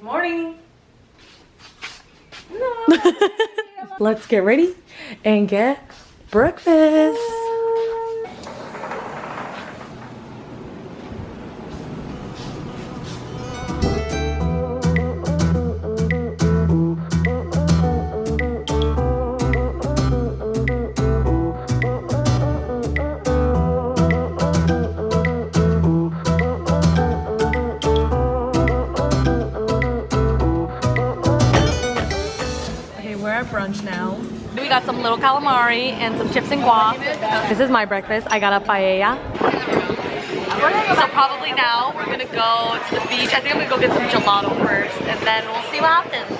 Morning. No. Let's get ready and get breakfast. We're at brunch now. We got some little calamari and some chips and guac. This is my breakfast. I got a paella. So probably now we're gonna go to the beach. I think I'm gonna go get some gelato first and then we'll see what happens.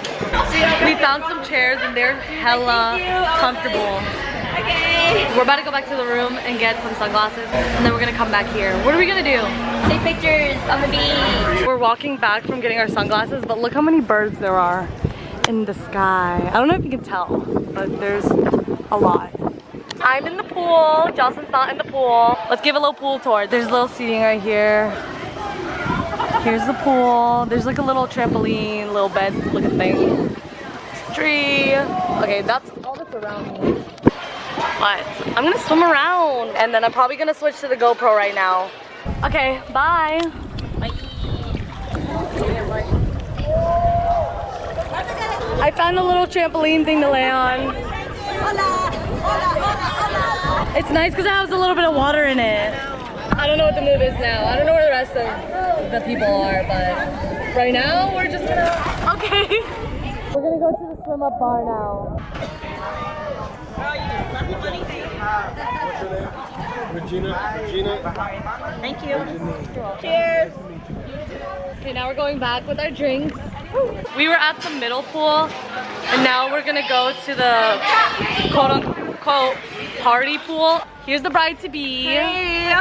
We found some chairs and they're hella comfortable. Okay. We're about to go back to the room and get some sunglasses and then we're gonna come back here. What are we gonna do? Take pictures on the beach. We're walking back from getting our sunglasses, but look how many birds there are in the sky. I don't know if you can tell, but there's a lot. I'm in the pool. Jocelyn's not in the pool. Let's give a little pool tour. There's a little seating right here. Here's the pool. There's like a little trampoline, little bed looking thing. Tree. Okay, that's all that's around me. But I'm gonna swim around and then I'm probably gonna switch to the GoPro right now. Okay, bye. Bye. I found a little trampoline thing to lay on. It's nice because it has a little bit of water in it. I don't know what the move is now. I don't know where the rest of the people are, but right now we're just gonna... Okay. We're gonna go to the swim up bar now. Regina. Thank you. Cheers. Okay, now we're going back with our drinks. We were at the middle pool and now we're gonna go to the quote-unquote party pool. Here's the bride-to-be. Hey.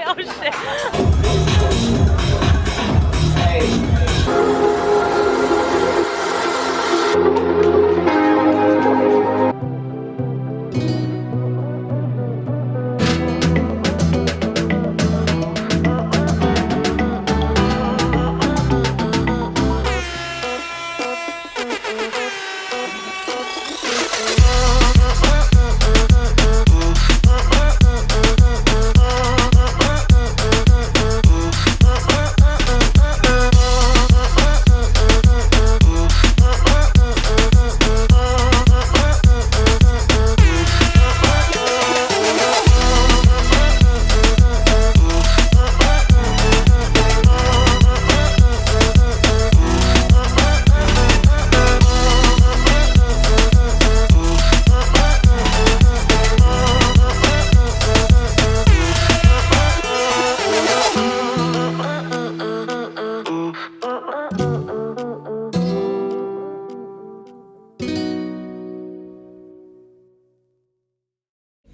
Oh shit.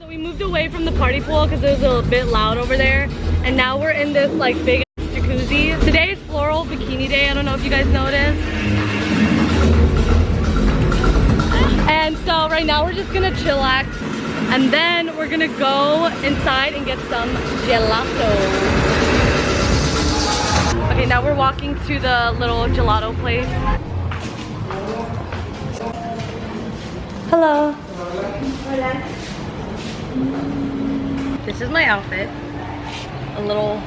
We moved away from the party pool because it was a bit loud over there, and now we're in this like big jacuzzi. Today is floral bikini day. I don't know if you guys noticed. And so right now we're just gonna chillax, and then we're gonna go inside and get some gelato. Okay, now we're walking to the little gelato place. Hello. Hola. This is my outfit. A little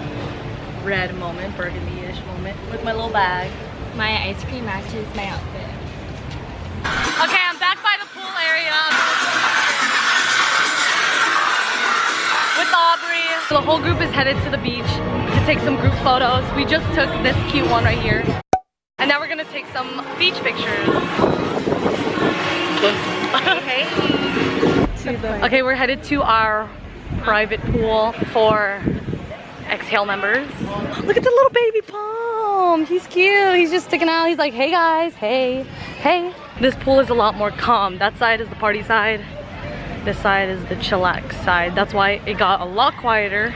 red moment, burgundy-ish moment with my little bag. My ice cream matches my outfit. Okay, I'm back by the pool area with Aubrey. So the whole group is headed to the beach to take some group photos. We just took this cute one right here. And now we're gonna take some beach pictures. Okay. Okay, we're headed to our private pool for Exhale members. Look at the little baby palm. He's cute. He's just sticking out. He's like, hey guys, hey, hey. This pool is a lot more calm. That side is the party side. This side is the chillax side. That's why it got a lot quieter.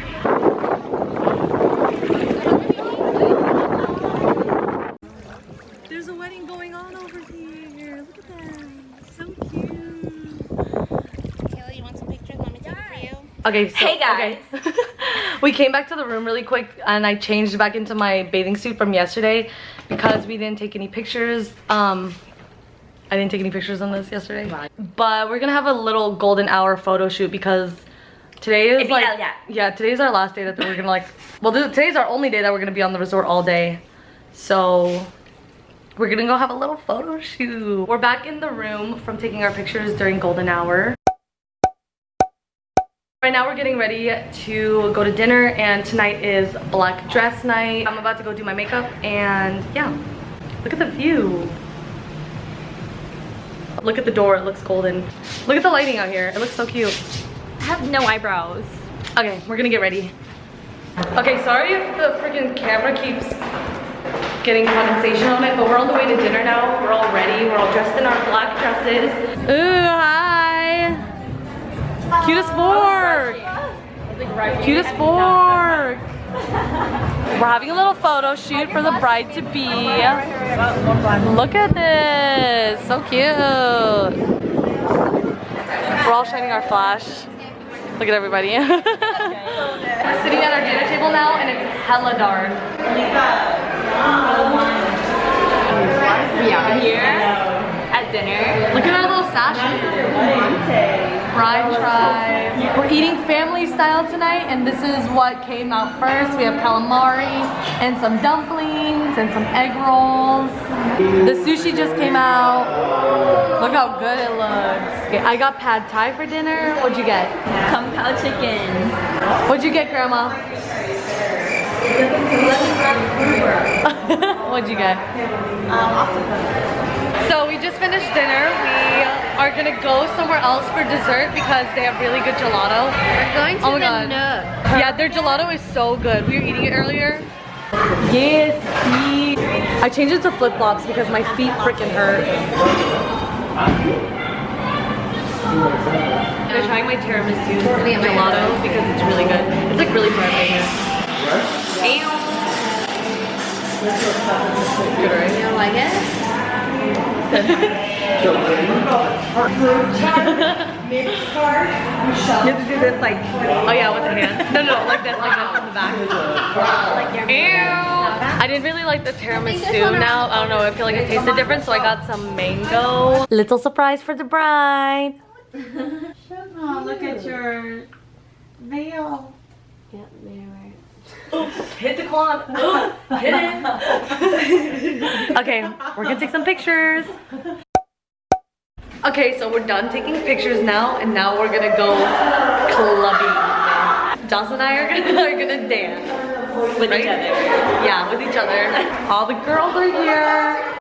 There's a wedding going on over here. Look at that. So cute. Taylor, you want some pictures? Okay, so Hey guys. okay. We came back to the room really quick and I changed back into my bathing suit from yesterday because we didn't take any pictures. I didn't take any pictures on this yesterday. But we're gonna have a little golden hour photo shoot because today is today's our last day that we're gonna today's our only day that we're gonna be on the resort all day. So we're gonna go have a little photo shoot. We're back in the room from taking our pictures during golden hour. Right now we're getting ready to go to dinner and tonight is black dress night. I'm about to go do my makeup and yeah, look at the view. Look at the door, it looks golden. Look at the lighting out here, it looks so cute. I have no eyebrows. Okay, we're gonna get ready. Okay, sorry if the freaking camera keeps getting condensation on it, but we're on the way to dinner now. We're all ready, we're all dressed in our black dresses. Ooh, hi! Cutest fork! Cutest fork! We're having a little photo shoot for the bride-to-be. Look at this! So cute! We're all shining our flash. Look at everybody. We're sitting at our dinner table now and it's hella dark. We are here at dinner. Look at our little sashes. Bride tribe. We're eating family style tonight and this is what came out first. We have calamari and some dumplings and some egg rolls. The sushi just came out. Look how good it looks. Okay, I got pad thai for dinner. What'd you get? Kung Pao chicken. What'd you get, Grandma? What'd you get? Octopus. So we just finished dinner. We are gonna go somewhere else for dessert because they have really good gelato. We're going to the Nook. Yeah, their gelato is so good. We were eating it earlier. Yes, feet. I changed it to flip-flops because my feet freaking hurt. They're trying my tiramisu gelato because it's really good. It's like really bright right here. It's good, right? You don't like it? You have to do this like, oh yeah, with the hand. No, like this from the back. Ew. I didn't really like the tiramisu now. I don't know, I feel like it tasted different, so I got some mango. Little surprise for the bride. Oh, look at your veil. Yeah, there. Hit the quad. Hit it. Okay, we're gonna take some pictures. Okay, so we're done taking pictures now, and now we're gonna go clubbing. Joss and I are gonna dance. With each other. Yeah, with each other. All the girls are here.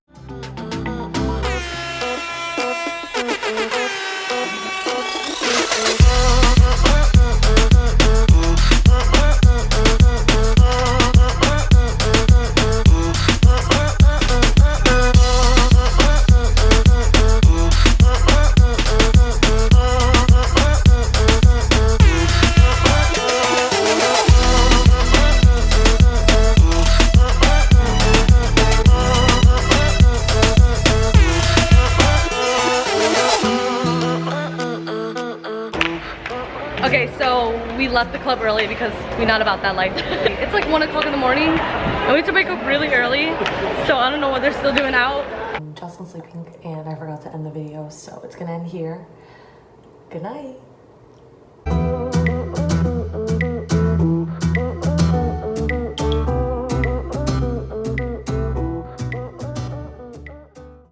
Okay, so we left the club early because we're not about that life. It's like 1 o'clock in the morning and we have to wake up really early, so I don't know what they're still doing out. Jocelyn's sleeping and I forgot to end the video, so it's gonna end here. Good night.